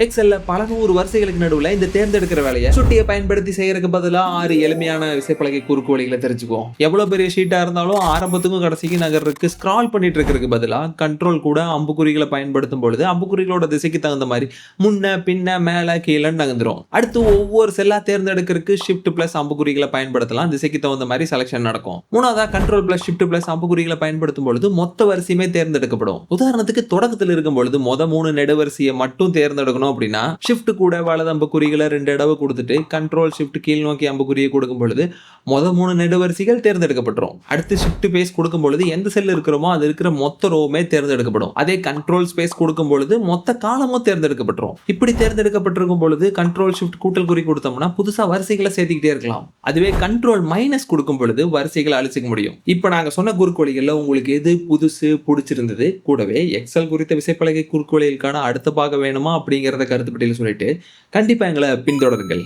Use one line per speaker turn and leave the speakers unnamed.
எக்ஸல்ல பல 100 வரிசைகளுக்கு நடுவுல இந்த தேர்ந்தெடுக்கிற வேலையை சுட்டியை பயன்படுத்தி செய்யறதுக்கு பதிலா 6 எளிமையான விசைப்பலகை குறுக்கு வழிகளை தெரிஞ்சுக்குவோம். எவ்வளவு பெரிய ஷீட்டா இருந்தாலும் ஆரம்பத்துக்கும் கடைசிக்கு நகர்றதுக்கு ஸ்க்ரால் பண்ணிட்டு இருக்கிறதுக்கு பதிலா கண்ட்ரோல் கூட அம்புக்குறிகளை பயன்படுத்தும் பொழுது அம்புக்குறிகளோட திசைக்கு தகுந்த மாதிரி முன்ன பின்ன மேல கீழே நகர்ந்துரும். அடுத்து ஒவ்வொரு செல்லா தேர்ந்தெடுக்கிறதுக்கு ஷிஃப்ட் பிளஸ் அம்புக்குறிகளை பயன்படுத்தலாம். திசைக்கு தகுந்த மாதிரி செலக்ஷன் நடக்கும். மூணாவதா கண்ட்ரோல் பிளஸ் ஷிஃப்ட் பிளஸ் அம்புக்குறிகளை பயன்படுத்தும் பொழுது மொத்த வரிசையுமே தேர்ந்தெடுக்கப்படும். உதாரணத்துக்கு தொடக்கத்தில் இருக்கும் பொழுது 3 நெடுவரிசையை மட்டும் தேர்ந்தெடுக்கணும் அப்படின்னா ஷிஃப்ட் கூட வலது அம்புக்குறிகளை 2 தடவை கொடுத்துட்டு கண்ட்ரோல் ஷிஃப்ட் கீழ் நோக்கி அம்புக்குறியை கொடுக்கும் பொழுது 3 நெடுவரிசைகள் தேர்ந்தெடுக்கப்படும். அடுத்து ஷிஃப்ட் பேஸ் கொடுக்கும் பொழுது எந்த செல் இருக்கிறோமோ அது இருக்கிற மொத்த ரோவுமே தேர்ந்தெடுக்கப்படும். அதே கண்ட்ரோல் ஸ்பேஸ் கொடுக்கும் பொழுது மொத்த காலமும் தேர்ந்தெடுக்கப்படும். இப்படி தேர்ந்தெடுக்கப்பட்டிருக்கும் பொழுது கண்ட்ரோல் ஷிஃப்ட் கூட்டல் குறி கொடுத்தோம்னா புதுசா வரிசைகளை சேர்த்துக்கிட்டே இருக்கலாம். அதுவே கண்ட்ரோல் மைனஸ் கொடுக்கும் பொழுது வரிசைகளை அழிச்சிக்க முடியும். இப்ப நாங்க சொன்ன குறுக்கு வழிகள்ல உங்களுக்கு எது புதுசு பிடிச்சிருந்தது, கூடவே எக்ஸல் குறித்த விசைப்பலகை குறுக்கு வழிகளுக்கான அடுத்த பாகம் வேணுமா அப்படிங்கிற கருத்து பட்டியல சொல்லிட்டு கண்டிப்பா எங்களை பின்தொடருங்கள்.